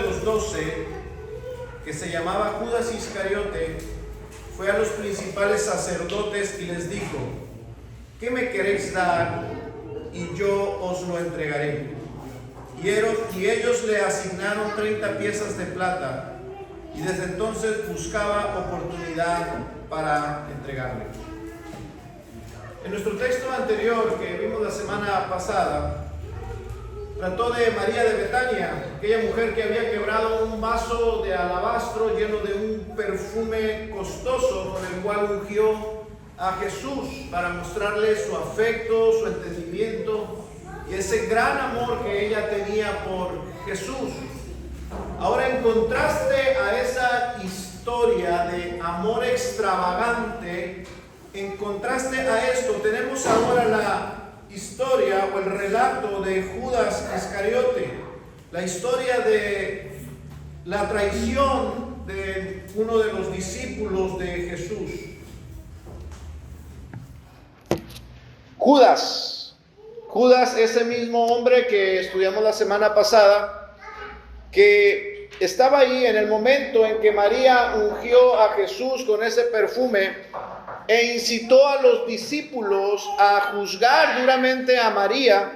los 12, que se llamaba Judas Iscariote, fue a los principales sacerdotes y les dijo: ¿qué me queréis dar? Y yo os lo entregaré. Y ellos le asignaron 30 piezas de plata, y desde entonces buscaba oportunidad para entregarle. En nuestro texto anterior que vimos la semana pasada, trató de María de Betania, aquella mujer que había quebrado un vaso de alabastro lleno de un perfume costoso con el cual ungió a Jesús para mostrarle su afecto, su entendimiento y ese gran amor que ella tenía por Jesús. Ahora, en contraste a esa historia de amor extravagante, en contraste a esto, tenemos ahora la historia o el relato de Judas Iscariote, la historia de la traición de uno de los discípulos de Jesús. Judas, ese mismo hombre que estudiamos la semana pasada, que estaba ahí en el momento en que María ungió a Jesús con ese perfume e incitó a los discípulos a juzgar duramente a María,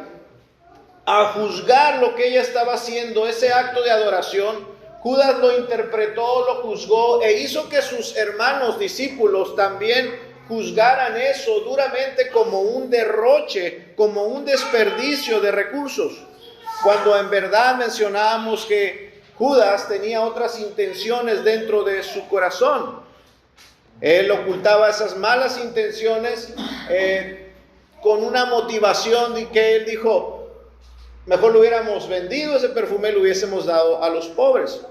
a juzgar lo que ella estaba haciendo, ese acto de adoración. Judas lo interpretó, lo juzgó e hizo que sus hermanos discípulos también juzgaran eso duramente como un derroche, como un desperdicio de recursos, cuando en verdad mencionábamos que Judas tenía otras intenciones dentro de su corazón. Él ocultaba esas malas intenciones con una motivación de que él dijo: mejor lo hubiéramos vendido ese perfume, lo hubiésemos dado a los pobres.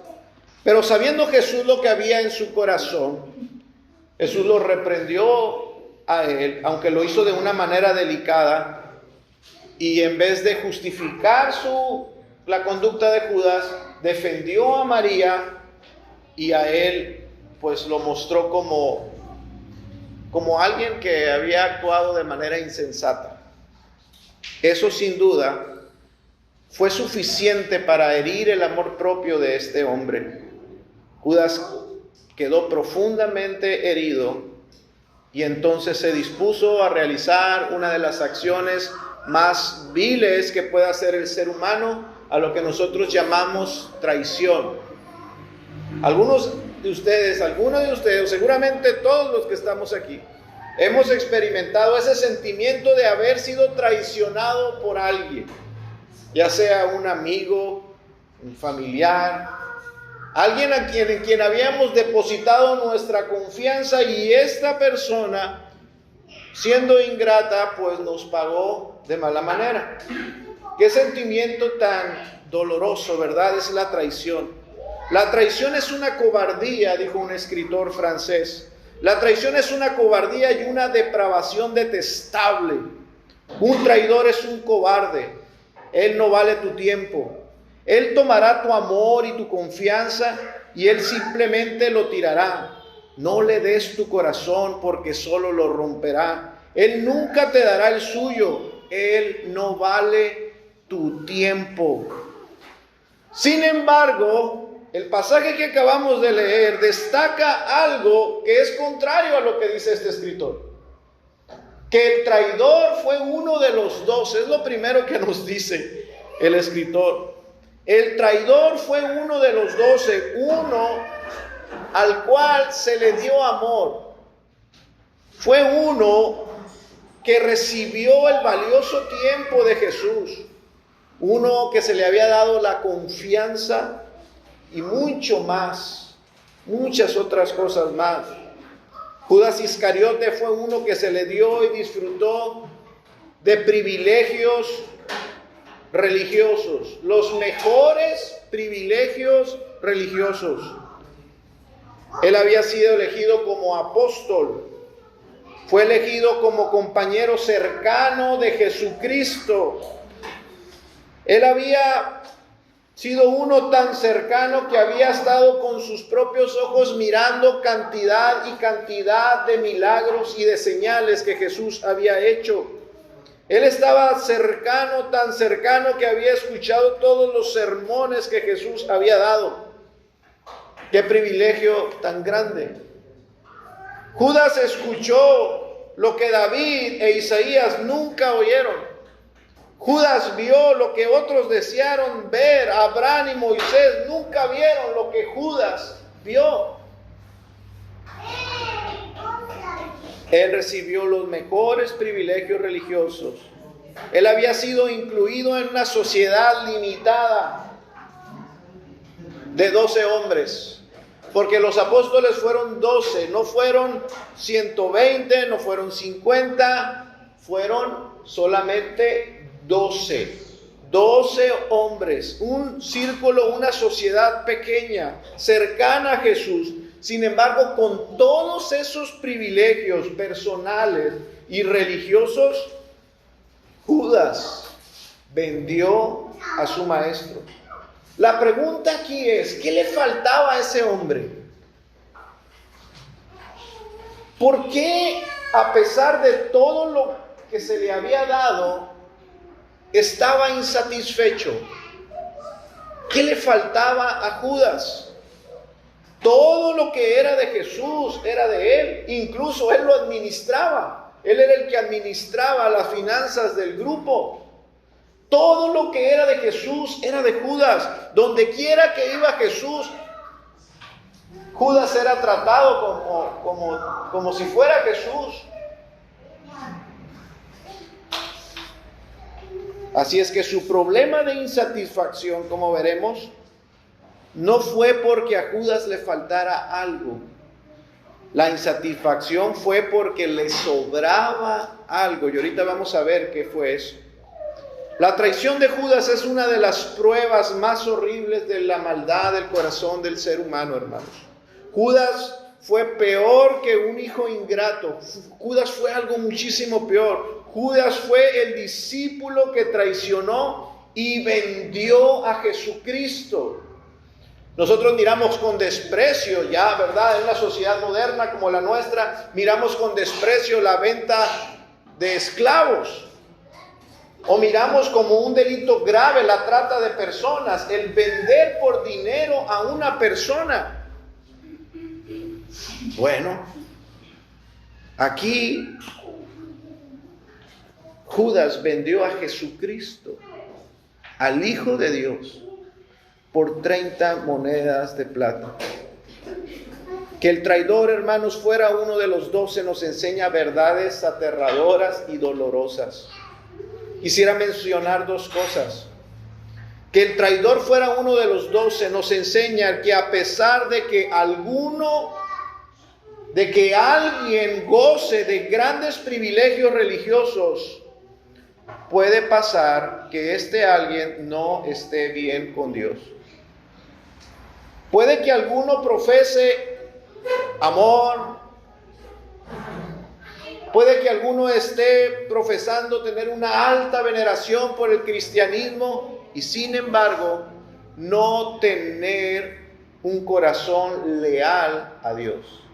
Pero sabiendo Jesús lo que había en su corazón, Jesús lo reprendió a él, aunque lo hizo de una manera delicada, y en vez de justificar la conducta de Judas, defendió a María y a él pues lo mostró como alguien que había actuado de manera insensata. Eso sin duda fue suficiente para herir el amor propio de este hombre. Judas quedó profundamente herido y entonces se dispuso a realizar una de las acciones más viles que puede hacer el ser humano, a lo que nosotros llamamos traición. Algunos de ustedes, seguramente todos los que estamos aquí, hemos experimentado ese sentimiento de haber sido traicionado por alguien, ya sea un amigo, un familiar, alguien en quien habíamos depositado nuestra confianza, y esta persona, siendo ingrata, pues nos pagó de mala manera. Qué sentimiento tan doloroso, ¿verdad? Es la traición. La traición es una cobardía, dijo un escritor francés. La traición es una cobardía y una depravación detestable. Un traidor es un cobarde. Él no vale tu tiempo. Él tomará tu amor y tu confianza y él simplemente lo tirará. No le des tu corazón porque solo lo romperá. Él nunca te dará el suyo. Él no vale tu tiempo. Sin embargo, el pasaje que acabamos de leer destaca algo que es contrario a lo que dice este escritor. Que el traidor fue uno de los 12, es lo primero que nos dice el escritor. El traidor fue uno de los 12, uno al cual se le dio amor. Fue uno que recibió el valioso tiempo de Jesús. Uno que se le había dado la confianza y mucho más, muchas otras cosas más. Judas Iscariote fue uno que se le dio y disfrutó de privilegios religiosos, los mejores privilegios religiosos. Él había sido elegido como apóstol, fue elegido como compañero cercano de Jesucristo. Él había sido uno tan cercano que había estado con sus propios ojos mirando cantidad y cantidad de milagros y de señales que Jesús había hecho. Él estaba cercano, tan cercano que había escuchado todos los sermones que Jesús había dado. ¡Qué privilegio tan grande! Judas escuchó lo que David e Isaías nunca oyeron. Judas vio lo que otros desearon ver. Abraham y Moisés nunca vieron lo que Judas vio. Él recibió los mejores privilegios religiosos. Él había sido incluido en una sociedad limitada de 12 hombres. Porque los apóstoles fueron 12, no fueron 120, no fueron 50, fueron solamente 12. 12 hombres, un círculo, una sociedad pequeña, cercana a Jesús. Sin embargo, con todos esos privilegios personales y religiosos, Judas vendió a su maestro. La pregunta aquí es, ¿qué le faltaba a ese hombre? ¿Por qué, a pesar de todo lo que se le había dado, estaba insatisfecho? ¿Qué le faltaba a Judas? Todo lo que era de Jesús era de él. Incluso él lo administraba. Él era el que administraba las finanzas del grupo. Todo lo que era de Jesús era de Judas. Donde quiera que iba Jesús, Judas era tratado como si fuera Jesús. Así es que su problema de insatisfacción, como veremos, no fue porque a Judas le faltara algo. La insatisfacción fue porque le sobraba algo. Y ahorita vamos a ver qué fue eso. La traición de Judas es una de las pruebas más horribles de la maldad del corazón del ser humano, hermanos. Judas fue peor que un hijo ingrato. Judas fue algo muchísimo peor. Judas fue el discípulo que traicionó y vendió a Jesucristo. Nosotros miramos con desprecio, ya, ¿verdad? En una sociedad moderna como la nuestra, miramos con desprecio la venta de esclavos. O miramos como un delito grave la trata de personas, el vender por dinero a una persona. Bueno, aquí Judas vendió a Jesucristo, al Hijo de Dios, por 30 monedas de plata. Que el traidor, hermanos, fuera uno de los 12 nos enseña verdades aterradoras y dolorosas. Quisiera mencionar dos cosas. Que el traidor fuera uno de los 12 nos enseña que a pesar de que alguien goce de grandes privilegios religiosos, puede pasar que este alguien no esté bien con Dios. Puede que alguno profese amor, puede que alguno esté profesando tener una alta veneración por el cristianismo y sin embargo no tener un corazón leal a Dios.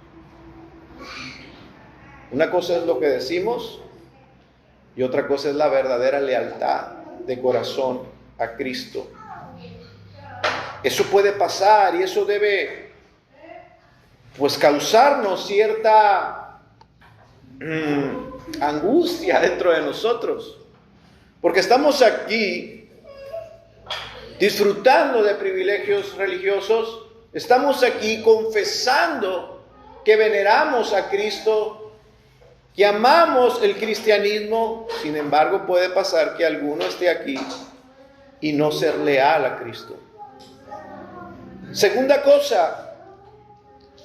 Una cosa es lo que decimos y otra cosa es la verdadera lealtad de corazón a Cristo. Eso puede pasar y eso debe causarnos cierta angustia dentro de nosotros, porque estamos aquí disfrutando de privilegios religiosos, estamos aquí confesando que veneramos a Cristo, que amamos el cristianismo. Sin embargo, puede pasar que alguno esté aquí y no ser leal a Cristo. Segunda cosa,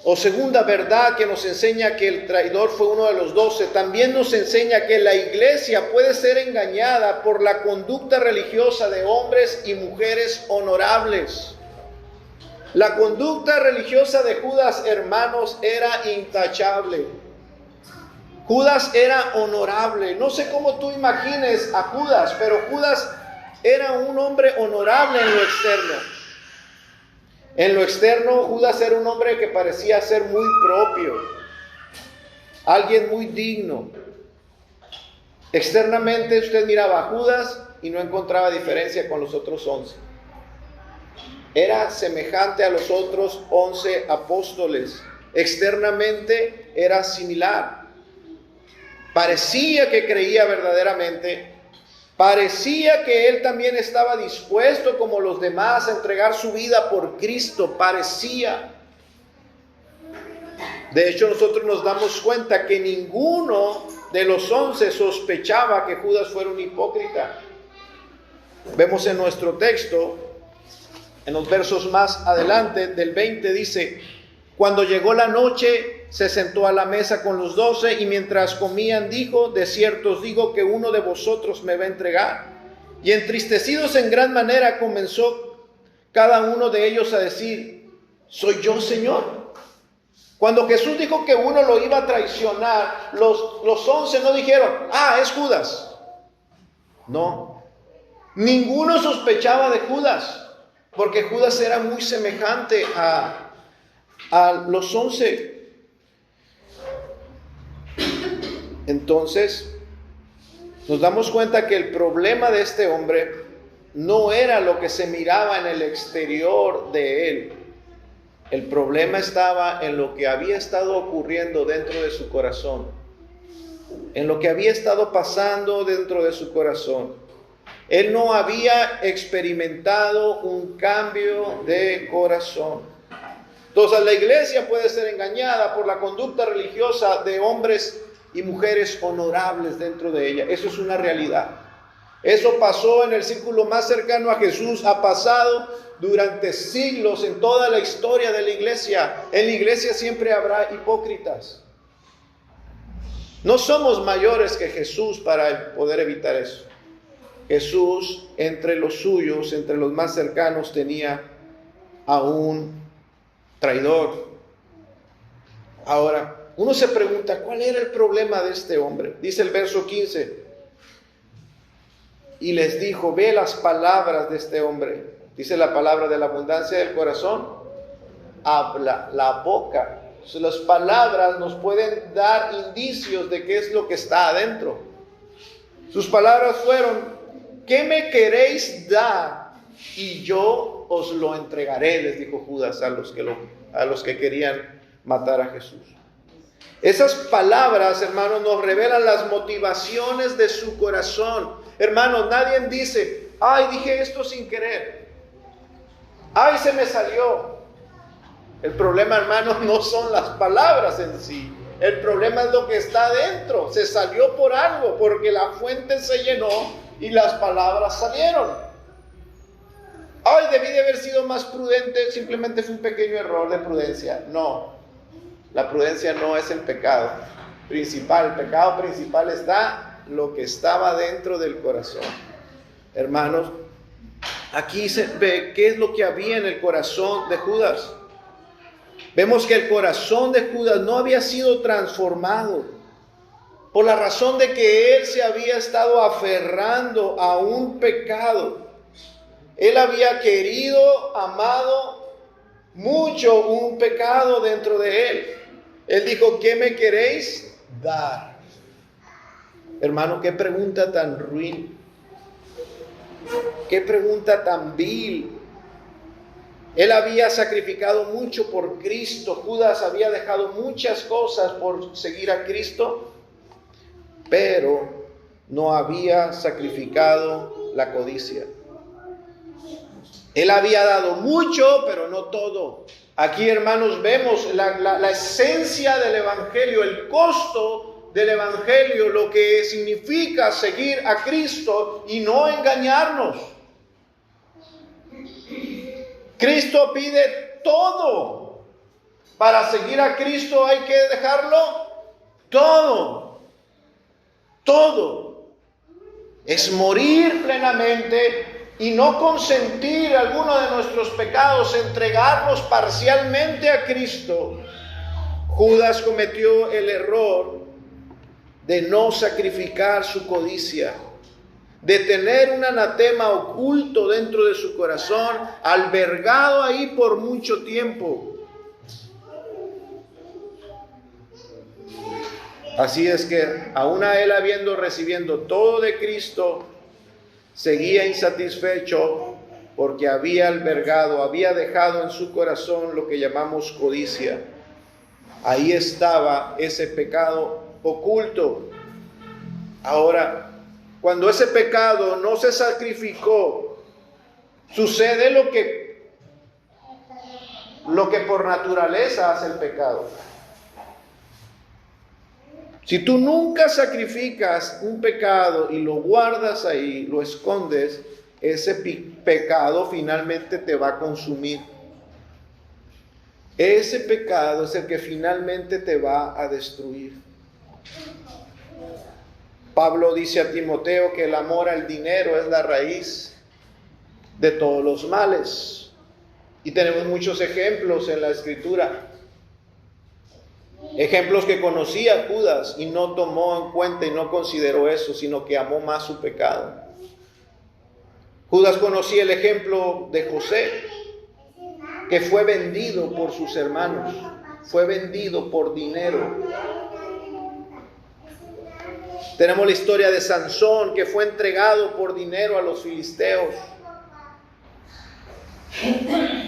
o segunda verdad que nos enseña que el traidor fue uno de los 12, también nos enseña que la iglesia puede ser engañada por la conducta religiosa de hombres y mujeres honorables. La conducta religiosa de Judas, hermanos, era intachable. Judas era honorable. No sé cómo tú imagines a Judas, pero Judas era un hombre honorable en lo externo. En lo externo, Judas era un hombre que parecía ser muy propio, alguien muy digno. Externamente usted miraba a Judas y no encontraba diferencia con los otros 11. Era semejante a los otros 11 apóstoles. Externamente era similar. Parecía que creía verdaderamente. Parecía que él también estaba dispuesto, como los demás, a entregar su vida por Cristo. Parecía. De hecho, nosotros nos damos cuenta que ninguno de los 11 sospechaba que Judas fuera un hipócrita. Vemos en nuestro texto, en los versos más adelante, del 20, dice: cuando llegó la noche, se sentó a la mesa con los 12 y mientras comían dijo: de cierto os digo que uno de vosotros me va a entregar. Y entristecidos en gran manera comenzó cada uno de ellos a decir: ¿soy yo, Señor? Cuando Jesús dijo que uno lo iba a traicionar, los 11 no dijeron: es Judas. No, ninguno sospechaba de Judas, porque Judas era muy semejante a los 11. Entonces, nos damos cuenta que el problema de este hombre no era lo que se miraba en el exterior de él. El problema estaba en lo que había estado ocurriendo dentro de su corazón, en lo que había estado pasando dentro de su corazón. Él no había experimentado un cambio de corazón. Entonces, la iglesia puede ser engañada por la conducta religiosa de hombres y mujeres honorables dentro de ella. Eso es una realidad. Eso pasó en el círculo más cercano a Jesús, ha pasado durante siglos en toda la historia de la iglesia. En la iglesia siempre habrá hipócritas. No somos mayores que Jesús para poder evitar eso. Jesús, entre los suyos, entre los más cercanos, tenía a un traidor. Ahora, uno se pregunta, ¿cuál era el problema de este hombre? Dice el verso 15. Y les dijo: ve las palabras de este hombre. Dice la palabra: de la abundancia del corazón habla la boca. Entonces, las palabras nos pueden dar indicios de qué es lo que está adentro. Sus palabras fueron: ¿qué me queréis dar? Y yo os lo entregaré, les dijo Judas a los que querían matar a Jesús. Esas palabras, hermanos, nos revelan las motivaciones de su corazón. Hermanos, nadie dice: dije esto sin querer. Se me salió. El problema, hermanos, no son las palabras en sí. El problema es lo que está adentro. Se salió por algo, porque la fuente se llenó y las palabras salieron. Debí de haber sido más prudente. Simplemente fue un pequeño error de prudencia. No, la prudencia no es el pecado principal. El pecado principal está lo que estaba dentro del corazón. Hermanos, aquí se ve qué es lo que había en el corazón de Judas. Vemos que el corazón de Judas no había sido transformado por la razón de que él se había estado aferrando a un pecado. Él había querido, amado mucho un pecado dentro de él. Él dijo: ¿qué me queréis dar? Hermano, qué pregunta tan ruin. Qué pregunta tan vil. Él había sacrificado mucho por Cristo. Judas había dejado muchas cosas por seguir a Cristo, pero no había sacrificado la codicia. Él había dado mucho, pero no todo. Aquí, hermanos, vemos la esencia del evangelio, el costo del evangelio, lo que significa seguir a Cristo y no engañarnos. Cristo pide todo. Para seguir a Cristo hay que dejarlo todo. Todo. Es morir plenamente y no consentir alguno de nuestros pecados, entregarnos parcialmente a Cristo. Judas cometió el error de no sacrificar su codicia, de tener un anatema oculto dentro de su corazón, albergado ahí por mucho tiempo. Así es que aún a él recibiendo todo de Cristo, seguía insatisfecho porque había dejado en su corazón lo que llamamos codicia. Ahí estaba ese pecado oculto. Ahora, cuando ese pecado no se sacrificó, sucede lo que por naturaleza hace el pecado. Si tú nunca sacrificas un pecado y lo guardas ahí, lo escondes, ese pecado finalmente te va a consumir. Ese pecado es el que finalmente te va a destruir. Pablo dice a Timoteo que el amor al dinero es la raíz de todos los males. Y tenemos muchos ejemplos en la Escritura. Ejemplos que conocía Judas y no tomó en cuenta y no consideró eso, sino que amó más su pecado. Judas conocía el ejemplo de José, que fue vendido por sus hermanos, fue vendido por dinero. Tenemos la historia de Sansón, que fue entregado por dinero a los filisteos.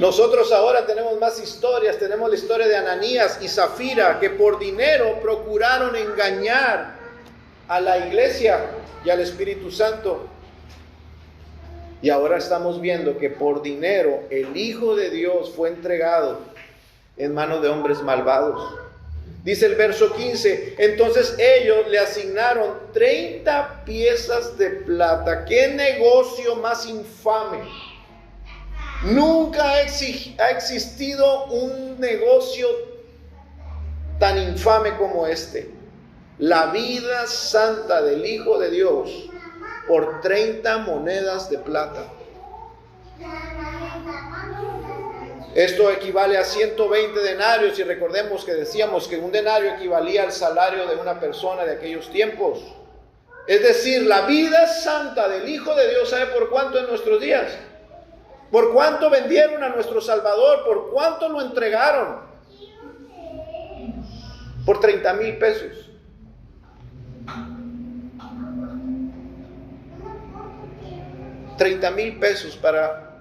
Nosotros ahora tenemos más historias. Tenemos la historia de Ananías y Zafira, que por dinero procuraron engañar a la iglesia y al Espíritu Santo. Y ahora estamos viendo que por dinero el Hijo de Dios fue entregado en manos de hombres malvados. Dice el verso 15, entonces ellos le asignaron 30 piezas de plata. ¡Qué negocio más infame! Nunca ha existido un negocio tan infame como este. La vida santa del Hijo de Dios por 30 monedas de plata. Esto equivale a 120 denarios, y recordemos que decíamos que un denario equivalía al salario de una persona de aquellos tiempos. Es decir, la vida santa del Hijo de Dios, ¿sabe por cuánto en nuestros días? ¿Por cuánto vendieron a nuestro Salvador? ¿Por cuánto lo entregaron? Por 30,000 pesos. $30,000 para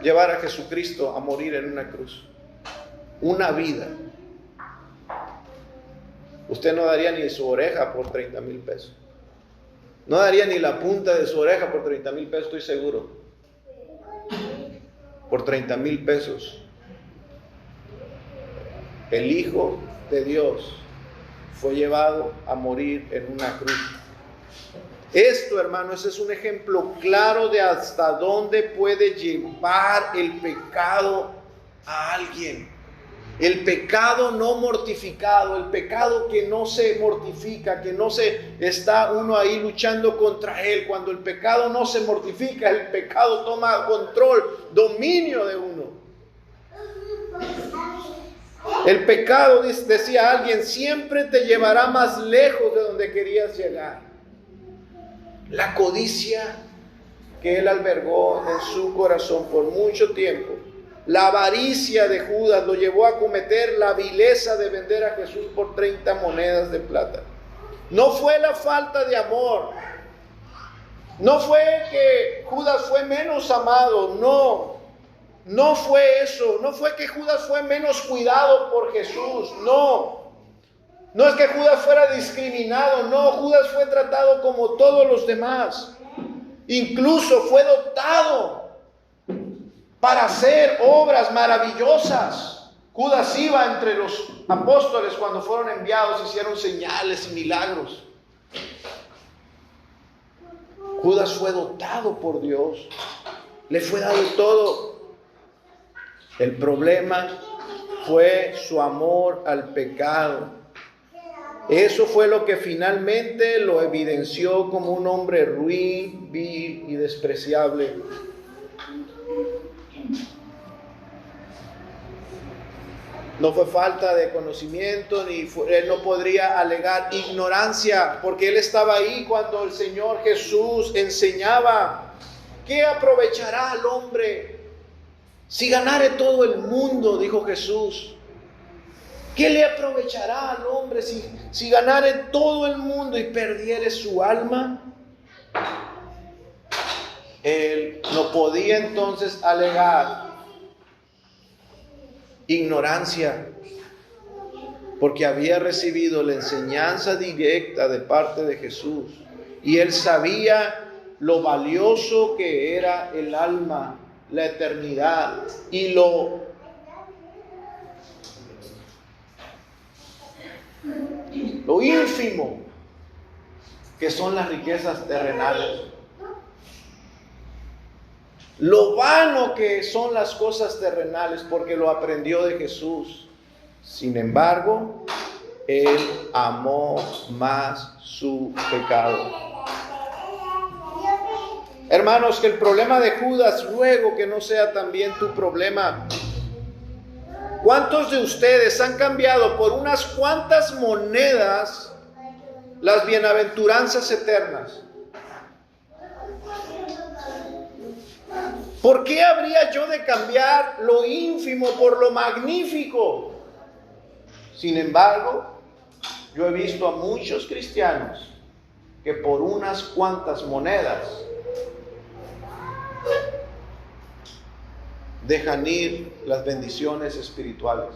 llevar a Jesucristo a morir en una cruz. Una vida. Usted no daría ni su oreja por 30,000 pesos. No daría ni la punta de su oreja por 30,000 pesos, estoy seguro. Por 30,000 pesos. El Hijo de Dios fue llevado a morir en una cruz. Esto, hermanos, es un ejemplo claro de hasta dónde puede llevar el pecado a alguien. El pecado no mortificado, el pecado que no se mortifica, que no se está uno ahí luchando contra él. Cuando el pecado no se mortifica, el pecado toma control, dominio de uno. El pecado, decía alguien, siempre te llevará más lejos de donde querías llegar. La codicia que él albergó en su corazón por mucho tiempo, la avaricia de Judas lo llevó a cometer la vileza de vender a Jesús por 30 monedas de plata. No fue la falta de amor, no fue que Judas fue menos amado, no fue eso, no fue que Judas fue menos cuidado por Jesús, no es que Judas fuera discriminado, no, Judas fue tratado como todos los demás, incluso fue dotado para hacer obras maravillosas. Judas iba entre los apóstoles cuando fueron enviados, hicieron señales y milagros. Judas fue dotado por Dios, le fue dado todo. El problema fue su amor al pecado. Eso fue lo que finalmente lo evidenció como un hombre ruin, vil y despreciable. No fue falta de conocimiento, él no podría alegar ignorancia, porque él estaba ahí cuando el Señor Jesús enseñaba. ¿Qué aprovechará al hombre si ganare todo el mundo? Dijo Jesús. ¿Qué le aprovechará al hombre si ganare todo el mundo y perdiere su alma? Él no podía entonces alegar ignorancia, porque había recibido la enseñanza directa de parte de Jesús. Y él sabía lo valioso que era el alma, la eternidad y lo ínfimo que son las riquezas terrenales. Lo vano que son las cosas terrenales, porque lo aprendió de Jesús. Sin embargo, él amó más su pecado. Hermanos, que el problema de Judas, ruego que no sea también tu problema. ¿Cuántos de ustedes han cambiado por unas cuantas monedas las bienaventuranzas eternas? ¿Por qué habría yo de cambiar lo ínfimo por lo magnífico? Sin embargo, yo he visto a muchos cristianos que por unas cuantas monedas dejan ir las bendiciones espirituales,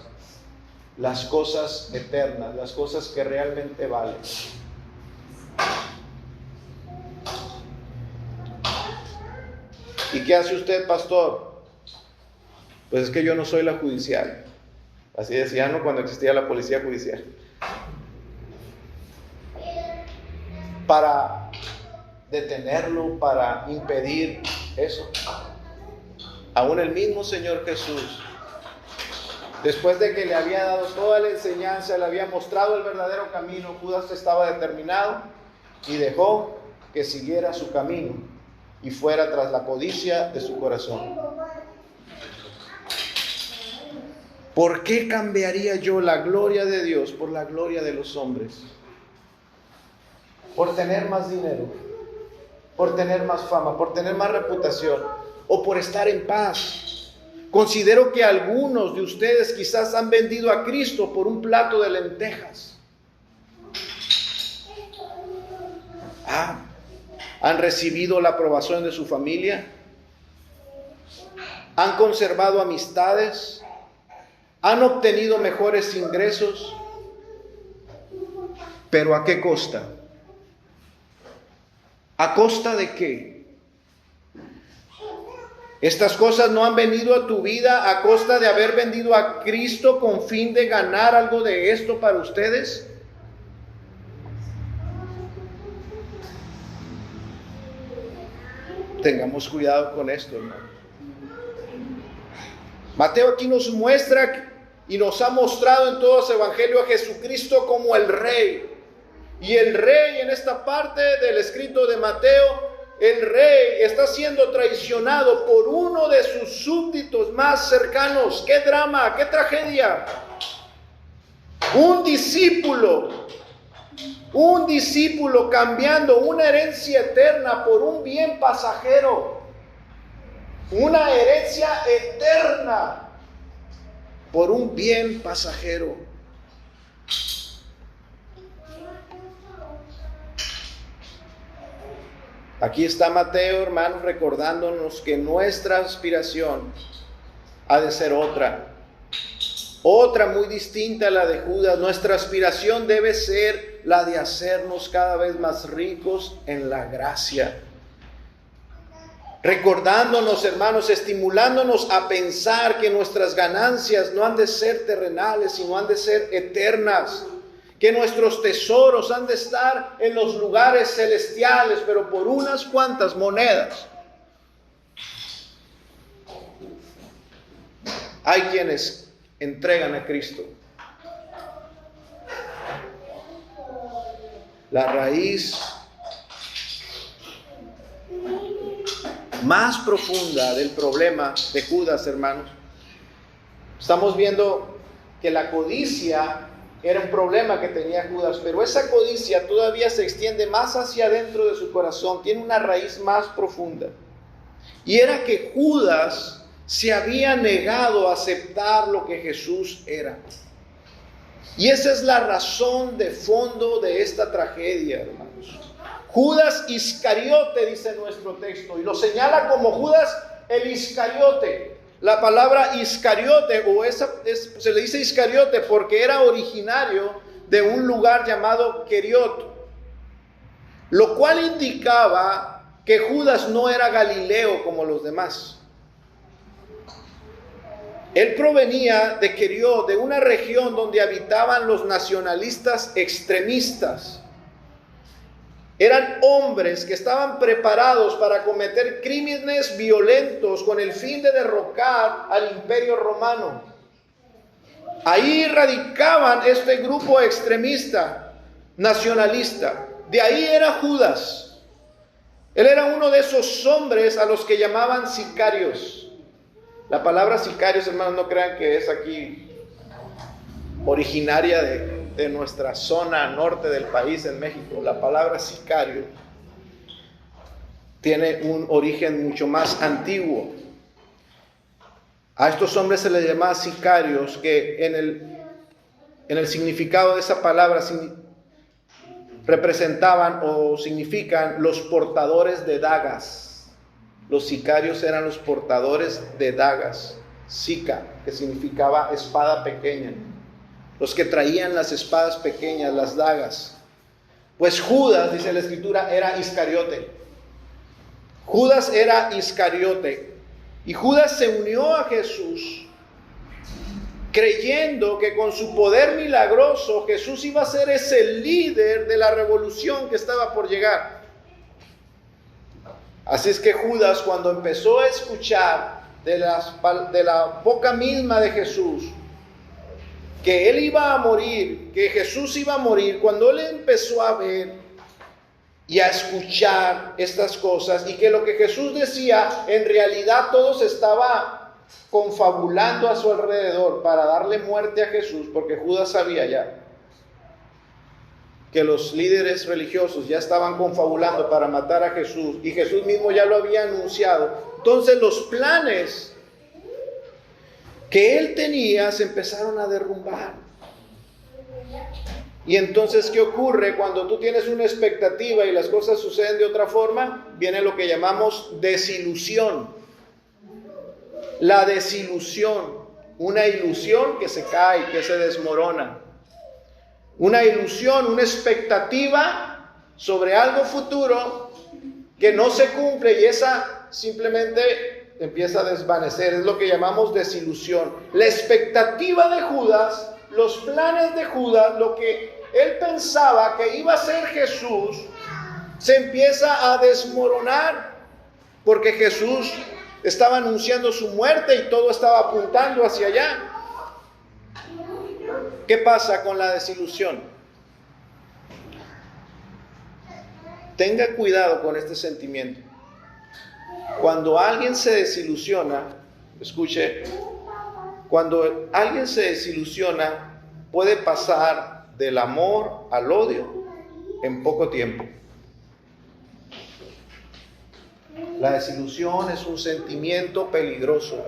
las cosas eternas, las cosas que realmente valen. ¿Y qué hace usted, pastor? Pues es que yo no soy la judicial. Así decían, ¿no?, cuando existía la policía judicial. Para detenerlo, para impedir eso. Aún el mismo Señor Jesús, después de que le había dado toda la enseñanza, le había mostrado el verdadero camino, Judas estaba determinado y dejó que siguiera su camino y fuera tras la codicia de su corazón. ¿Por qué cambiaría yo la gloria de Dios por la gloria de los hombres? Por tener más dinero, por tener más fama, por tener más reputación, o por estar en paz. Considero que algunos de ustedes quizás han vendido a Cristo por un plato de lentejas. ¿Han recibido la aprobación de su familia? ¿Han conservado amistades? ¿Han obtenido mejores ingresos? ¿Pero a qué costa? ¿A costa de qué? Estas cosas no han venido a tu vida a costa de haber vendido a Cristo con fin de ganar algo de esto para ustedes. Tengamos cuidado con esto, hermano. Mateo aquí nos muestra y nos ha mostrado en todo su evangelio a Jesucristo como el Rey. Y el Rey, en esta parte del escrito de Mateo, el Rey está siendo traicionado por uno de sus súbditos más cercanos. ¡Qué drama! ¡Qué tragedia! Un discípulo cambiando una herencia eterna por un bien pasajero. Una herencia eterna por un bien pasajero. Aquí está Mateo, hermanos, recordándonos que nuestra aspiración ha de ser otra muy distinta a la de Judas. Nuestra aspiración debe ser la de hacernos cada vez más ricos en la gracia. Recordándonos, hermanos, estimulándonos a pensar que nuestras ganancias no han de ser terrenales, sino han de ser eternas. Que nuestros tesoros han de estar en los lugares celestiales, pero por unas cuantas monedas. Hay quienes entregan a Cristo. La raíz más profunda del problema de Judas, hermanos, estamos viendo que la codicia era un problema que tenía Judas, pero esa codicia todavía se extiende más hacia adentro de su corazón, tiene una raíz más profunda. Y era que Judas se había negado a aceptar lo que Jesús era. Y esa es la razón de fondo de esta tragedia, hermanos. Judas Iscariote, dice nuestro texto, y lo señala como Judas el Iscariote. La palabra Iscariote, se le dice Iscariote porque era originario de un lugar llamado Queriot, lo cual indicaba que Judas no era galileo como los demás. Él provenía de Queriot, de una región donde habitaban los nacionalistas extremistas. Eran hombres que estaban preparados para cometer crímenes violentos con el fin de derrocar al Imperio Romano. Ahí radicaban este grupo extremista, nacionalista. De ahí era Judas. Él era uno de esos hombres a los que llamaban sicarios. La palabra sicarios, hermanos, no crean que es aquí originaria de nuestra zona norte del país, en México. La palabra sicario tiene un origen mucho más antiguo. A estos hombres se les llamaba sicarios, que en el significado de esa palabra representaban o significan los portadores de dagas. Los sicarios eran los portadores de dagas, sica, que significaba espada pequeña. Los que traían las espadas pequeñas, las dagas. Pues Judas, dice la Escritura, era Iscariote. Judas era Iscariote. Y Judas se unió a Jesús, creyendo que con su poder milagroso Jesús iba a ser ese líder de la revolución que estaba por llegar. Así es que Judas, cuando empezó a escuchar de la boca misma de Jesús que él iba a morir, que Jesús iba a morir, cuando él empezó a ver y a escuchar estas cosas, y que lo que Jesús decía, en realidad todo se estaba confabulando a su alrededor para darle muerte a Jesús, porque Judas sabía ya que los líderes religiosos ya estaban confabulando para matar a Jesús, y Jesús mismo ya lo había anunciado. Entonces los planes que él tenía se empezaron a derrumbar. Y entonces, ¿qué ocurre cuando tú tienes una expectativa y las cosas suceden de otra forma? Viene lo que llamamos desilusión. La desilusión, una ilusión que se cae, que se desmorona. Una ilusión, una expectativa sobre algo futuro que no se cumple, y esa simplemente empieza a desvanecer. Es lo que llamamos desilusión. La expectativa de Judas, los planes de Judas, lo que él pensaba que iba a ser Jesús, se empieza a desmoronar, porque Jesús estaba anunciando su muerte y todo estaba apuntando hacia allá. ¿Qué pasa con la desilusión? Tenga cuidado con este sentimiento. Cuando alguien se desilusiona, escuche, cuando alguien se desilusiona, puede pasar del amor al odio en poco tiempo. La desilusión es un sentimiento peligroso.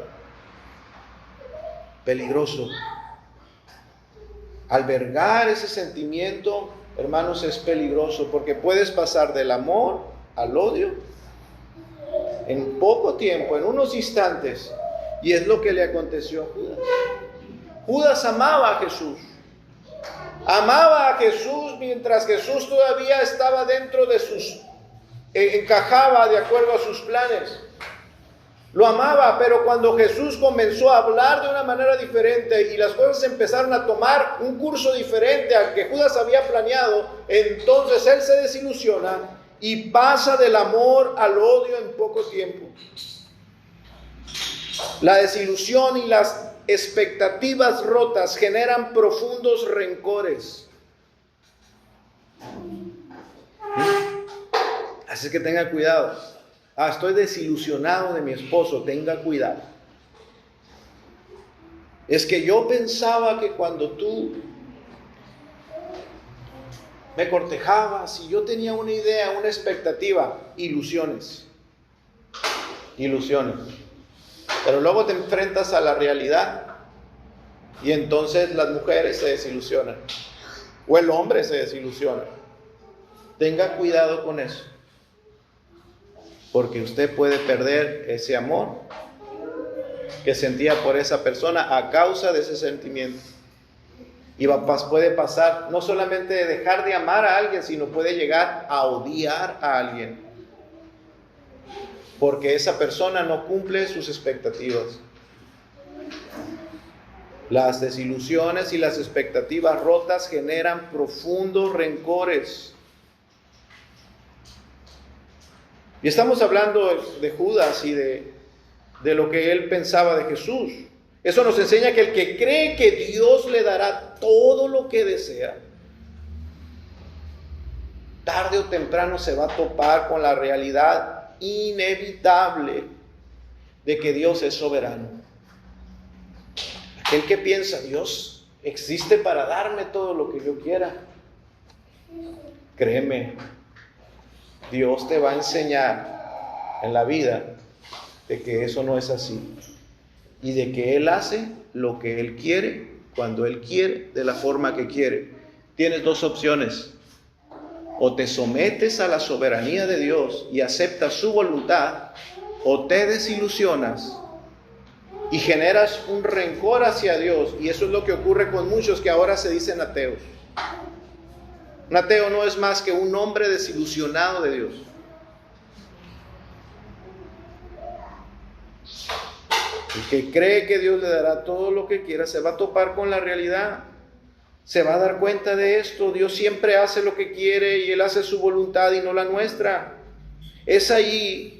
Peligroso. Albergar ese sentimiento, hermanos, es peligroso, porque puedes pasar del amor al odio en poco tiempo, en unos instantes. Y es lo que le aconteció a Judas. Judas amaba a Jesús. Amaba a Jesús mientras Jesús todavía estaba dentro de encajaba de acuerdo a sus planes. Lo amaba, pero cuando Jesús comenzó a hablar de una manera diferente y las cosas empezaron a tomar un curso diferente al que Judas había planeado, entonces él se desilusiona y pasa del amor al odio en poco tiempo. La desilusión y las expectativas rotas generan profundos rencores. Así que tenga cuidado. Estoy desilusionado de mi esposo, tenga cuidado. Es que yo pensaba que cuando tú me cortejabas y yo tenía una idea, una expectativa, ilusiones. Pero luego te enfrentas a la realidad Y entonces las mujeres se desilusionan. O el hombre se desilusiona. Tenga cuidado con eso. Porque usted puede perder ese amor que sentía por esa persona a causa de ese sentimiento. Y puede pasar no solamente de dejar de amar a alguien, sino puede llegar a odiar a alguien. Porque esa persona no cumple sus expectativas. Las desilusiones y las expectativas rotas generan profundos rencores. Y estamos hablando de Judas y de lo que él pensaba de Jesús. Eso nos enseña que el que cree que Dios le dará todo lo que desea, tarde o temprano se va a topar con la realidad inevitable de que Dios es soberano. Aquel que piensa, Dios existe para darme todo lo que yo quiera, créeme, Dios te va a enseñar en la vida de que eso no es así. Y de que Él hace lo que Él quiere, cuando Él quiere, de la forma que quiere. Tienes dos opciones. O te sometes a la soberanía de Dios y aceptas su voluntad, o te desilusionas y generas un rencor hacia Dios. Y eso es lo que ocurre con muchos que ahora se dicen ateos. Un ateo no es más que un hombre desilusionado de Dios. El que cree que Dios le dará todo lo que quiera se va a topar con la realidad. Se va a dar cuenta de esto. Dios siempre hace lo que quiere y Él hace su voluntad y no la nuestra. Es ahí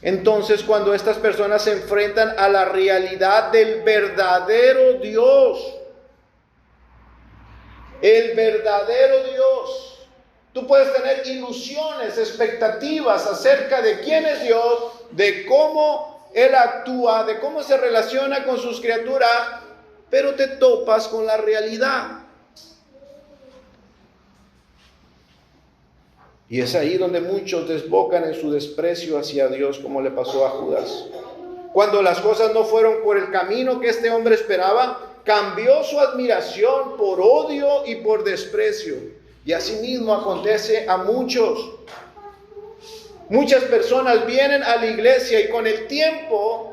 entonces cuando estas personas se enfrentan a la realidad del verdadero Dios. El verdadero Dios. Tú puedes tener ilusiones, expectativas acerca de quién es Dios, de cómo Él actúa, de cómo se relaciona con sus criaturas, pero te topas con la realidad. Y es ahí donde muchos desbocan en su desprecio hacia Dios, como le pasó a Judas. Cuando las cosas no fueron por el camino que este hombre esperaba, cambió su admiración por odio y por desprecio. Y asimismo acontece a muchos. Muchas personas vienen a la iglesia y con el tiempo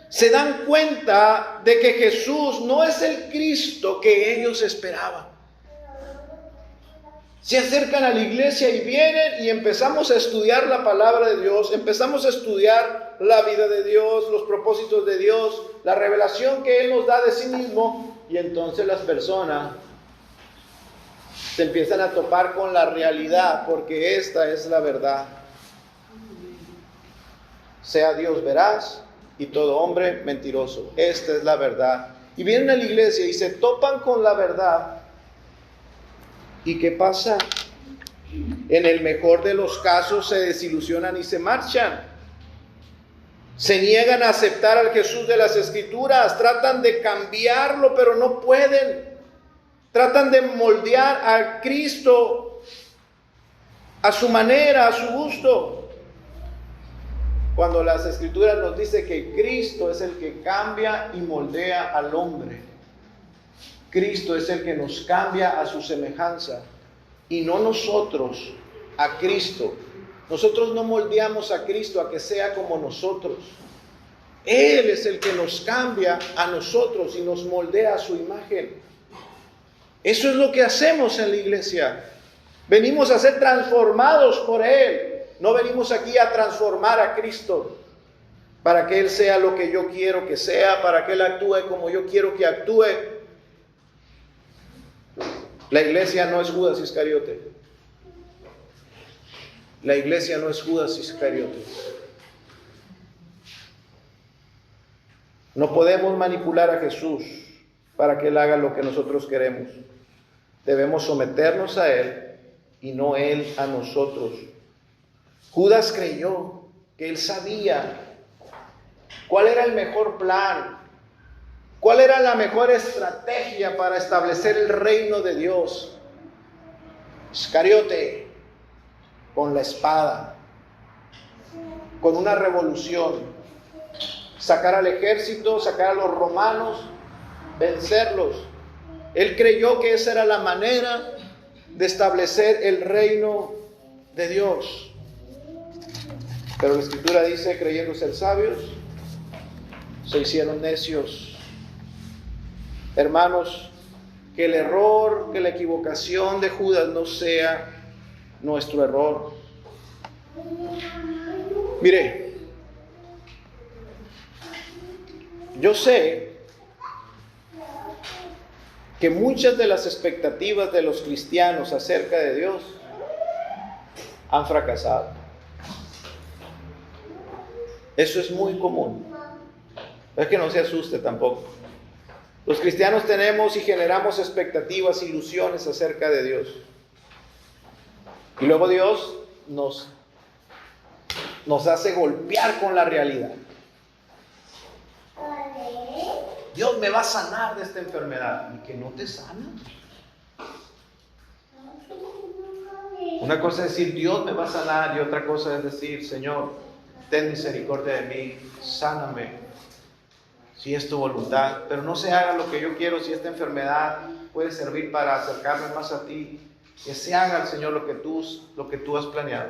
se dan cuenta de que Jesús no es el Cristo que ellos esperaban. Se acercan a la iglesia y vienen y empezamos a estudiar la palabra de Dios, empezamos a estudiar la vida de Dios, los propósitos de Dios, la revelación que Él nos da de sí mismo, y entonces las personas se empiezan a topar con la realidad, porque esta es la verdad. Sea Dios veraz y todo hombre mentiroso. Esta es la verdad. Y vienen a la iglesia y se topan con la verdad. ¿Y qué pasa? En el mejor de los casos se desilusionan y se marchan. Se niegan a aceptar al Jesús de las Escrituras. Tratan de cambiarlo, pero no pueden. Tratan de moldear a Cristo a su manera, a su gusto. Cuando las Escrituras nos dice que Cristo es el que cambia y moldea al hombre. Cristo es el que nos cambia a su semejanza y no nosotros a Cristo. Nosotros no moldeamos a Cristo a que sea como nosotros. Él es el que nos cambia a nosotros y nos moldea a su imagen. Eso es lo que hacemos en la iglesia. Venimos a ser transformados por Él. No venimos aquí a transformar a Cristo para que Él sea lo que yo quiero que sea, para que Él actúe como yo quiero que actúe. La iglesia no es Judas Iscariote. La iglesia no es Judas Iscariote. No podemos manipular a Jesús para que Él haga lo que nosotros queremos. Debemos someternos a Él y no Él a nosotros. Judas creyó que él sabía cuál era el mejor plan, cuál era la mejor estrategia para establecer el reino de Dios. Iscariote, con la espada, con una revolución, sacar al ejército, sacar a los romanos, vencerlos. Él creyó que esa era la manera de establecer el reino de Dios. Pero la Escritura dice, creyendo ser sabios, se hicieron necios. Hermanos, que el error, que la equivocación de Judas no sea nuestro error. Mire, yo sé que muchas de las expectativas de los cristianos acerca de Dios han fracasado. Eso es muy común. Es que no se asuste tampoco. Los cristianos tenemos y generamos expectativas, ilusiones acerca de Dios. Y luego Dios nos hace golpear con la realidad. Dios me va a sanar de esta enfermedad. ¿Y que no te sana? Una cosa es decir, Dios me va a sanar, y otra cosa es decir, Señor, ten misericordia de mí, sáname, si es tu voluntad. Pero no se haga lo que yo quiero. Si esta enfermedad puede servir para acercarme más a ti, que se haga, Señor, lo que tú has planeado.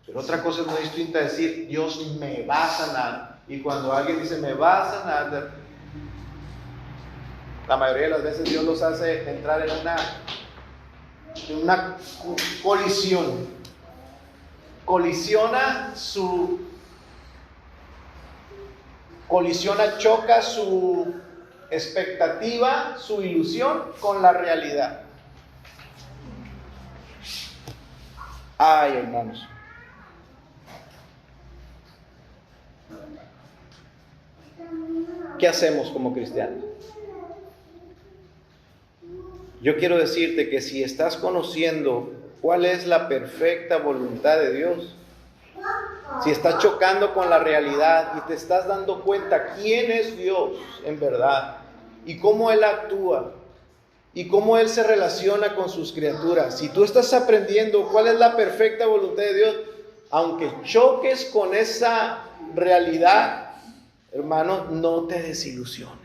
Pero otra cosa es muy distinta decir, Dios me va a sanar. Y cuando alguien dice, me va a sanar, la mayoría de las veces Dios los hace entrar en una colisión. Choca su expectativa, su ilusión con la realidad. Ay, hermanos. ¿Qué hacemos como cristianos? Yo quiero decirte que si estás conociendo cuál es la perfecta voluntad de Dios, si estás chocando con la realidad y te estás dando cuenta quién es Dios en verdad y cómo Él actúa y cómo Él se relaciona con sus criaturas, si tú estás aprendiendo cuál es la perfecta voluntad de Dios, aunque choques con esa realidad, hermano, no te desilusiones.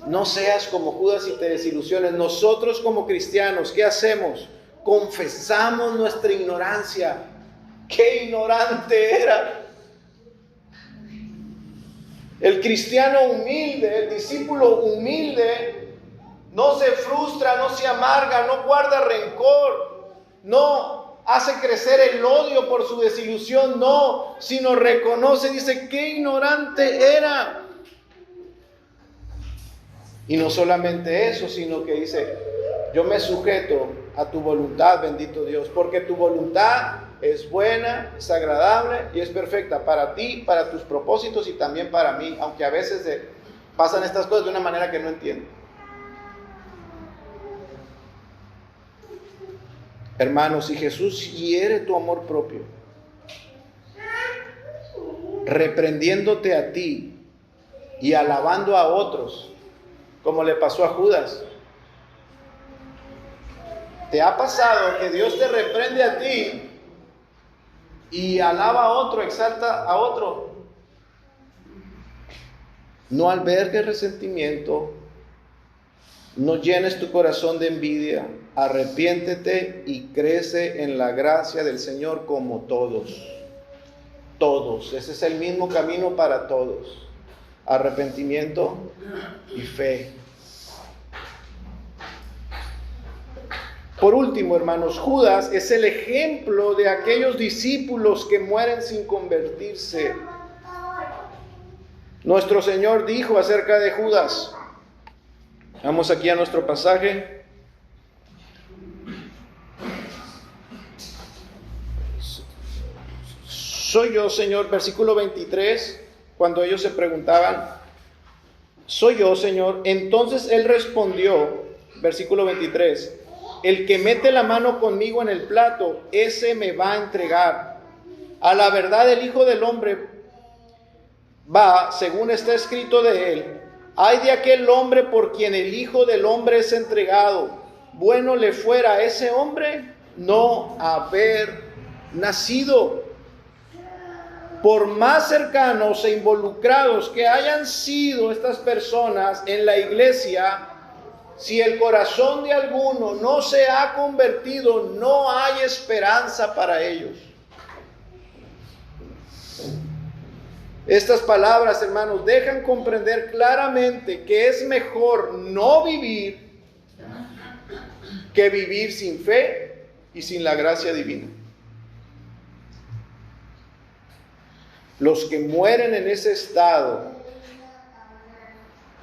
No seas como Judas y te desilusiones. Nosotros como cristianos, ¿qué hacemos? Confesamos nuestra ignorancia. ¡Qué ignorante era! El cristiano humilde, el discípulo humilde, no se frustra, no se amarga, no guarda rencor, no hace crecer el odio por su desilusión, no, sino reconoce, dice, ¡qué ignorante era! Y no solamente eso, sino que dice, yo me sujeto a tu voluntad, bendito Dios, porque tu voluntad es buena, es agradable y es perfecta para ti, para tus propósitos y también para mí, aunque a veces pasan estas cosas de una manera que no entiendo. Hermanos, si Jesús hiere tu amor propio, reprendiéndote a ti y alabando a otros, como le pasó a Judas, ¿te ha pasado que Dios te reprende a ti y alaba a otro, exalta a otro? No albergues resentimiento, no llenes tu corazón de envidia, arrepiéntete y crece en la gracia del Señor como todos. Todos, ese es el mismo camino para todos. Arrepentimiento y fe. Por último, hermanos, Judas es el ejemplo de aquellos discípulos que mueren sin convertirse. Nuestro Señor dijo acerca de Judas, vamos aquí a nuestro pasaje. Soy yo, Señor, versículo 23, cuando ellos se preguntaban, soy yo, Señor. Entonces Él respondió, versículo 23, el que mete la mano conmigo en el plato, ese me va a entregar. A la verdad el Hijo del Hombre va, según está escrito de Él. Ay de aquel hombre por quien el Hijo del Hombre es entregado. Bueno le fuera a ese hombre no haber nacido. por más cercanos e involucrados que hayan sido estas personas en la iglesia, si el corazón de alguno no se ha convertido, no hay esperanza para ellos. Estas palabras, hermanos, dejan comprender claramente que es mejor no vivir que vivir sin fe y sin la gracia divina. Los que mueren en ese estado,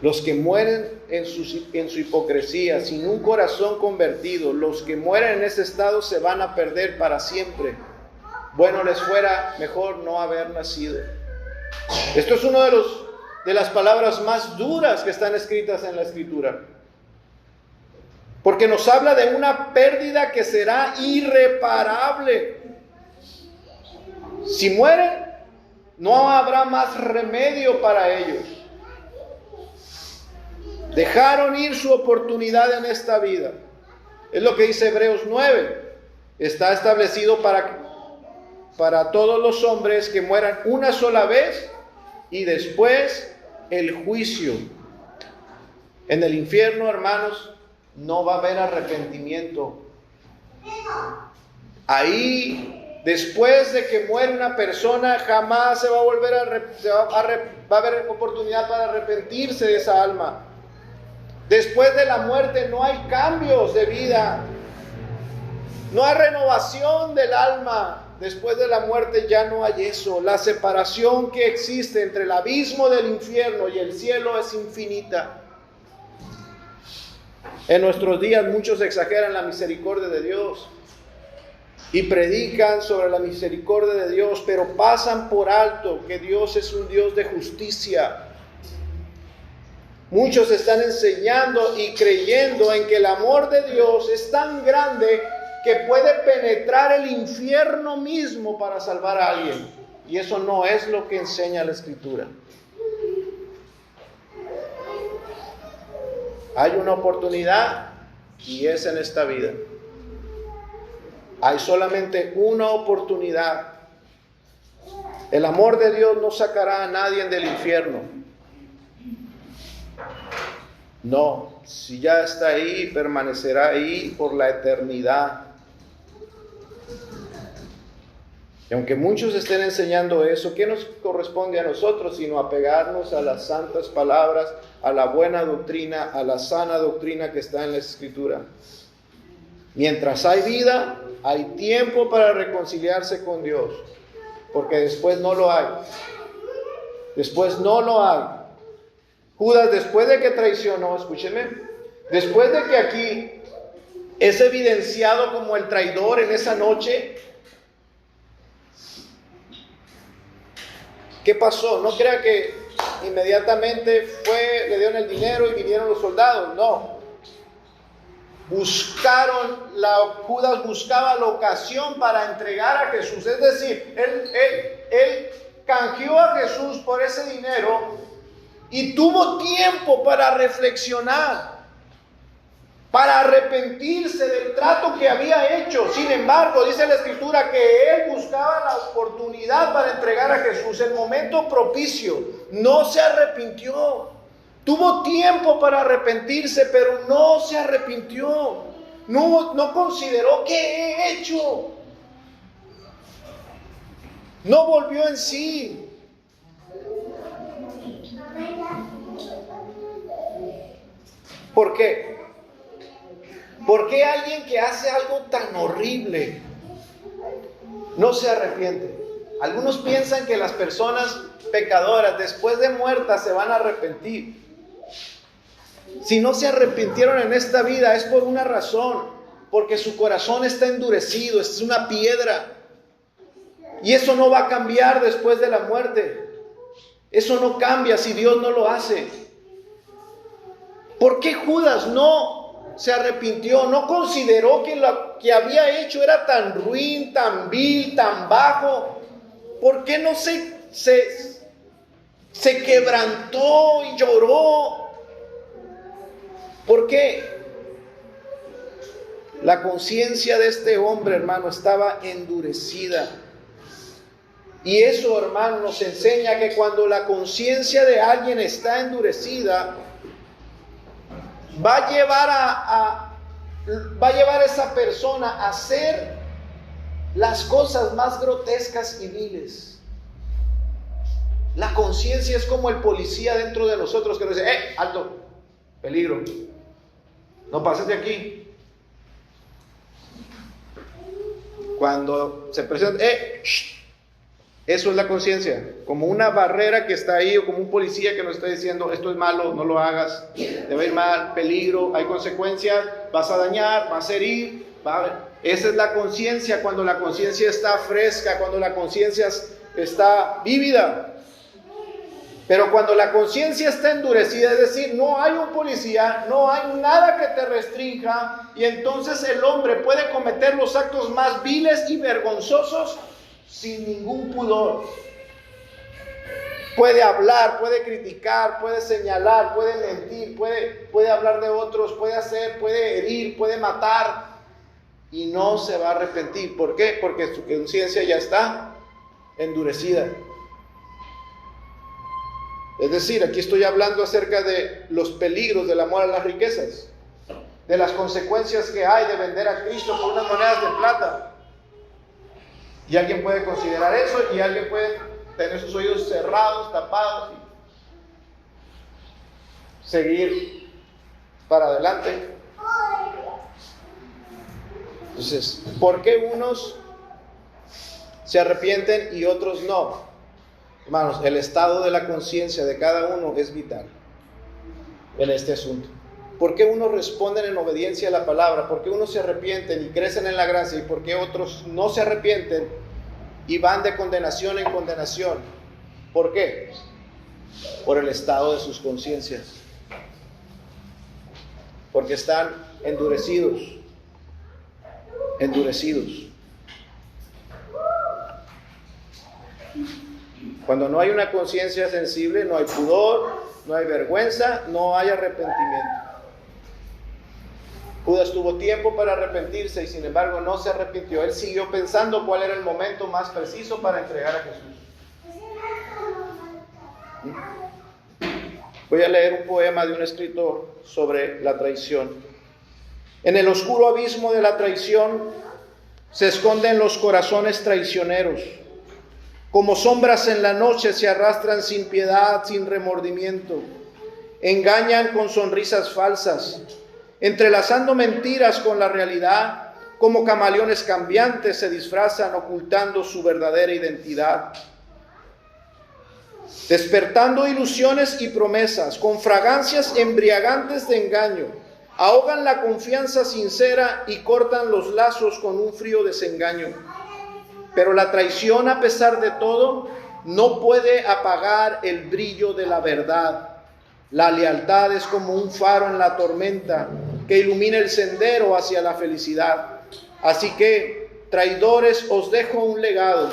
los que mueren en su hipocresía, sin un corazón convertido, los que mueren en ese estado se van a perder para siempre. Bueno, les fuera mejor no haber nacido. Esto es una de las palabras más duras que están escritas en la Escritura. Porque nos habla de una pérdida que será irreparable. Si mueren, no habrá más remedio para ellos. Dejaron ir su oportunidad en esta vida. Es lo que dice Hebreos 9. Está establecido para todos los hombres que mueran una sola vez y después el juicio. En el infierno, hermanos, no va a haber arrepentimiento. Ahí, después de que muere una persona, jamás se va a volver va a haber oportunidad para arrepentirse de esa alma. Después de la muerte no hay cambios de vida, no hay renovación del alma. Después de la muerte ya no hay eso. La separación que existe entre el abismo del infierno y el cielo es infinita. En nuestros días muchos exageran la misericordia de Dios y predican sobre la misericordia de Dios, pero pasan por alto que Dios es un Dios de justicia. Muchos están enseñando y creyendo en que el amor de Dios es tan grande que puede penetrar el infierno mismo para salvar a alguien. Y eso no es lo que enseña la Escritura. Hay una oportunidad y es en esta vida. Hay solamente una oportunidad. El amor de Dios no sacará a nadie del infierno. No, si ya está ahí, permanecerá ahí por la eternidad. Y aunque muchos estén enseñando eso, ¿qué nos corresponde a nosotros sino apegarnos a las santas palabras, a la buena doctrina, a la sana doctrina que está en la Escritura? Mientras hay vida, hay tiempo para reconciliarse con Dios, porque después no lo hay. Después no lo hay. Judas, después de que traicionó, escúcheme, después de que aquí es evidenciado como el traidor en esa noche, ¿qué pasó? No crea que inmediatamente le dieron el dinero y vinieron los soldados. No. Judas buscaba la ocasión para entregar a Jesús. Es decir, él canjeó a Jesús por ese dinero y tuvo tiempo para reflexionar, para arrepentirse del trato que había hecho. Sin embargo, dice la Escritura que él buscaba la oportunidad para entregar a Jesús, el momento propicio. No se arrepintió. Tuvo tiempo para arrepentirse, pero no se arrepintió. No consideró qué he hecho. No volvió en sí. ¿Por qué? ¿Por qué alguien que hace algo tan horrible no se arrepiente? Algunos piensan que las personas pecadoras después de muertas se van a arrepentir. Si no se arrepintieron en esta vida es por una razón, porque su corazón está endurecido, es una piedra. Y eso no va a cambiar después de la muerte. Eso no cambia si Dios no lo hace. ¿Por qué Judas no se arrepintió? ¿No consideró que lo que había hecho era tan ruin, tan vil, tan bajo? ¿Por qué no se quebrantó y lloró? ¿Por qué? La conciencia de este hombre, hermano, estaba endurecida. Y eso, hermano, nos enseña que cuando la conciencia de alguien está endurecida, va a llevar a esa persona a hacer las cosas más grotescas y viles. La conciencia es como el policía dentro de nosotros que nos dice: alto, peligro, no pases de aquí. Cuando se presenta, eso es la conciencia, como una barrera que está ahí, o como un policía que nos está diciendo: esto es malo, no lo hagas, te va a ir mal, peligro, hay consecuencias, vas a dañar, vas a herir. Esa es la conciencia, cuando la conciencia está fresca, cuando la conciencia está vívida. Pero cuando la conciencia está endurecida, es decir, no hay un policía, no hay nada que te restrinja, y entonces el hombre puede cometer los actos más viles y vergonzosos sin ningún pudor. Puede hablar, puede criticar, puede señalar, puede mentir, puede hablar de otros, puede herir, puede matar, y no se va a arrepentir. ¿Por qué? Porque su conciencia ya está endurecida. Es decir, aquí estoy hablando acerca de los peligros del amor a las riquezas, de las consecuencias que hay de vender a Cristo por unas monedas de plata. Y alguien puede considerar eso, y alguien puede tener sus oídos cerrados, tapados, y seguir para adelante. Entonces, ¿por qué unos se arrepienten y otros no? Hermanos, el estado de la conciencia de cada uno es vital en este asunto. ¿Por qué unos responden en obediencia a la palabra? ¿Por qué unos se arrepienten y crecen en la gracia? ¿Y por qué otros no se arrepienten y van de condenación en condenación? ¿Por qué? Por el estado de sus conciencias. Porque están endurecidos. Cuando no hay una conciencia sensible, no hay pudor, no hay vergüenza, no hay arrepentimiento. Judas tuvo tiempo para arrepentirse y sin embargo no se arrepintió. Él siguió pensando cuál era el momento más preciso para entregar a Jesús. Voy a leer un poema de un escritor sobre la traición. En el oscuro abismo de la traición se esconden los corazones traicioneros. Como sombras en la noche se arrastran sin piedad, sin remordimiento. Engañan con sonrisas falsas, entrelazando mentiras con la realidad. Como camaleones cambiantes se disfrazan ocultando su verdadera identidad. Despertando ilusiones y promesas, con fragancias embriagantes de engaño, ahogan la confianza sincera y cortan los lazos con un frío desengaño. Pero la traición, a pesar de todo, no puede apagar el brillo de la verdad. La lealtad es como un faro en la tormenta que ilumina el sendero hacia la felicidad. Así que, traidores, os dejo un legado,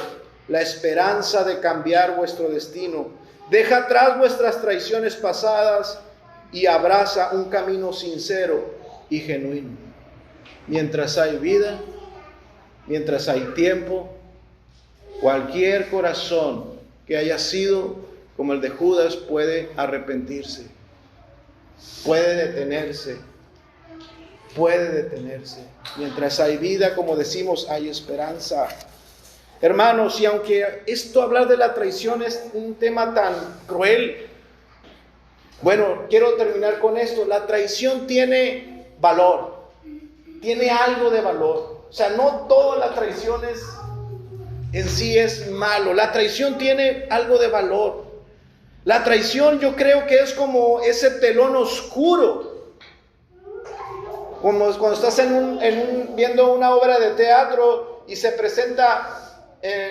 la esperanza de cambiar vuestro destino. Deja atrás vuestras traiciones pasadas y abraza un camino sincero y genuino. Mientras hay vida, mientras hay tiempo, cualquier corazón que haya sido como el de Judas puede arrepentirse, puede detenerse. Mientras hay vida, como decimos, hay esperanza. Hermanos, y aunque hablar de la traición es un tema tan cruel, bueno, quiero terminar con esto. La traición tiene valor, tiene algo de valor. O sea, no toda la traición en sí es malo. La traición tiene algo de valor. La traición, yo creo que es como ese telón oscuro, como cuando estás viendo una obra de teatro y se presenta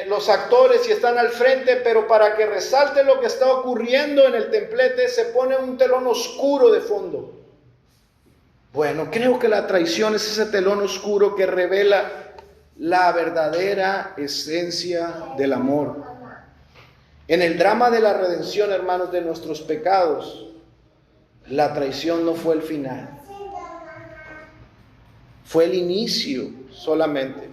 los actores y están al frente, pero para que resalte lo que está ocurriendo en el templete se pone un telón oscuro de fondo. Bueno, creo que la traición es ese telón oscuro que revela la verdadera esencia del amor. En el drama de la redención, hermanos, de nuestros pecados, la traición no fue el final, fue el inicio solamente.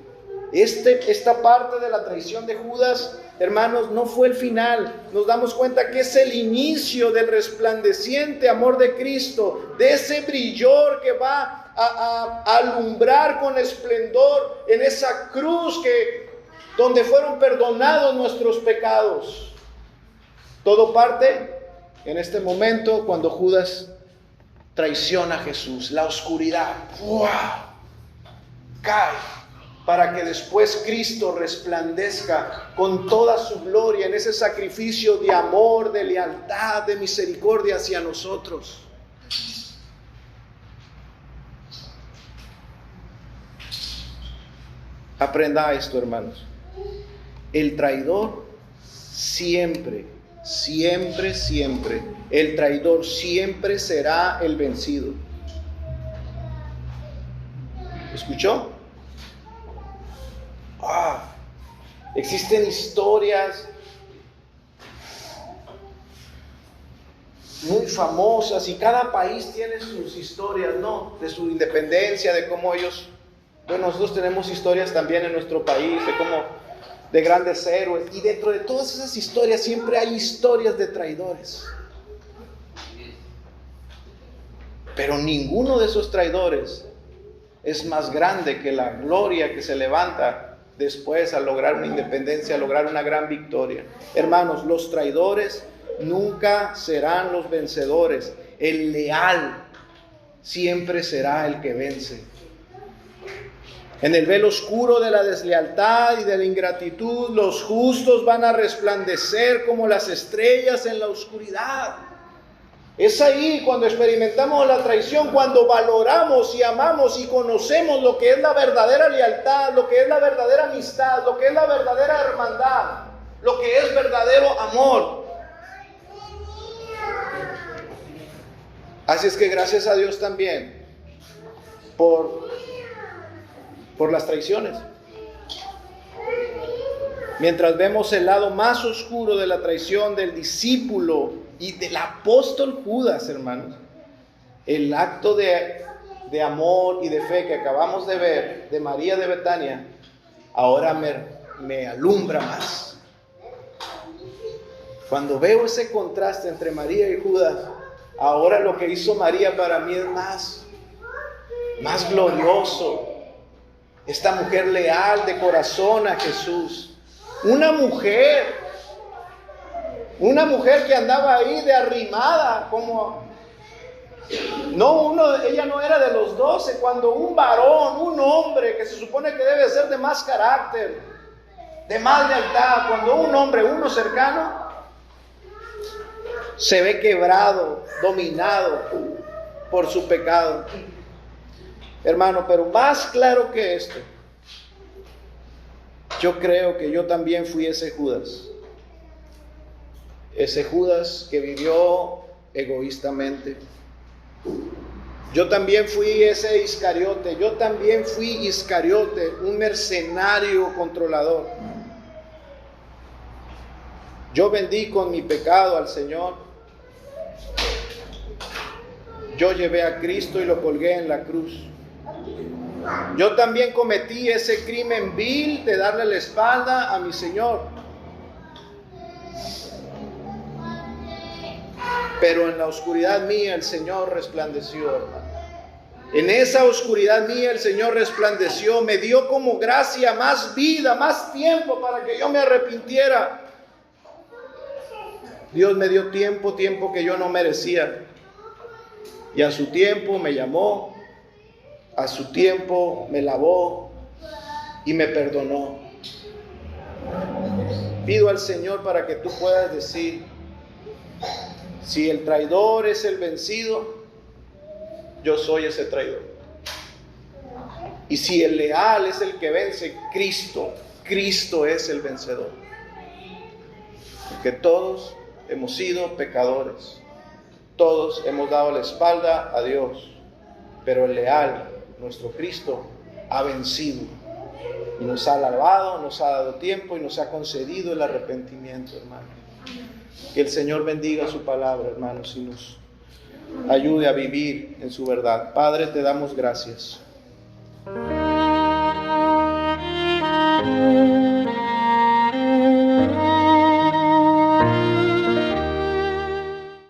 Esta parte de la traición de Judas hermanos, no fue el final. Nos damos cuenta que es el inicio del resplandeciente amor de Cristo, de ese brillor que va a alumbrar con esplendor en esa cruz donde fueron perdonados nuestros pecados. Todo parte en este momento cuando Judas traiciona a Jesús. La oscuridad cae para que después Cristo resplandezca con toda su gloria en ese sacrificio de amor, de lealtad, de misericordia hacia nosotros. Aprenda esto, hermanos. El traidor siempre, el traidor siempre será el vencido. ¿Escuchó? Existen historias muy famosas y cada país tiene sus historias, ¿no? De su independencia, de cómo ellos... Bueno, nosotros tenemos historias también en nuestro país, de grandes héroes. Y dentro de todas esas historias siempre hay historias de traidores. Pero ninguno de esos traidores es más grande que la gloria que se levanta después al lograr una independencia, a lograr una gran victoria. Hermanos, los traidores nunca serán los vencedores. El leal siempre será el que vence. En el velo oscuro de la deslealtad y de la ingratitud, los justos van a resplandecer como las estrellas en la oscuridad. Es ahí cuando experimentamos la traición, cuando valoramos y amamos y conocemos lo que es la verdadera lealtad, lo que es la verdadera amistad, lo que es la verdadera hermandad, lo que es verdadero amor. Así es que gracias a Dios también por las traiciones. Mientras vemos el lado más oscuro de la traición del discípulo y del apóstol Judas, hermanos, el acto de amor y de fe que acabamos de ver de María de Betania, ahora me alumbra más. Cuando veo ese contraste entre María y Judas, ahora lo que hizo María para mí es más glorioso. Esta mujer leal de corazón a Jesús. Una mujer que andaba ahí de arrimada, ella no era de los 12, cuando un varón, un hombre que se supone que debe ser de más carácter, de más lealtad, cuando un hombre, uno cercano, se ve quebrado, dominado por su pecado. Hermano, pero más claro que esto, yo creo que yo también fui ese Judas que vivió egoístamente. Yo también fui ese Iscariote, un mercenario controlador. Yo vendí con mi pecado al Señor. Yo llevé a Cristo y lo colgué en la cruz. Yo también cometí ese crimen vil de darle la espalda a mi Señor. Pero en la oscuridad mía el Señor resplandeció, hermano. En esa oscuridad mía el Señor resplandeció, me dio como gracia más vida, más tiempo para que yo me arrepintiera. Dios me dio tiempo que yo no merecía. Y a su tiempo me llamó. A su tiempo me lavó y me perdonó. Pido al Señor para que tú puedas decir, si el traidor es el vencido, yo soy ese traidor. Y si el leal es el que vence, Cristo es el vencedor. Porque todos hemos sido pecadores, todos hemos dado la espalda a Dios, pero el leal, nuestro Cristo, ha vencido y nos ha lavado, nos ha dado tiempo y nos ha concedido el arrepentimiento, hermano. Que el Señor bendiga su palabra, hermanos, y nos ayude a vivir en su verdad. Padre, te damos gracias.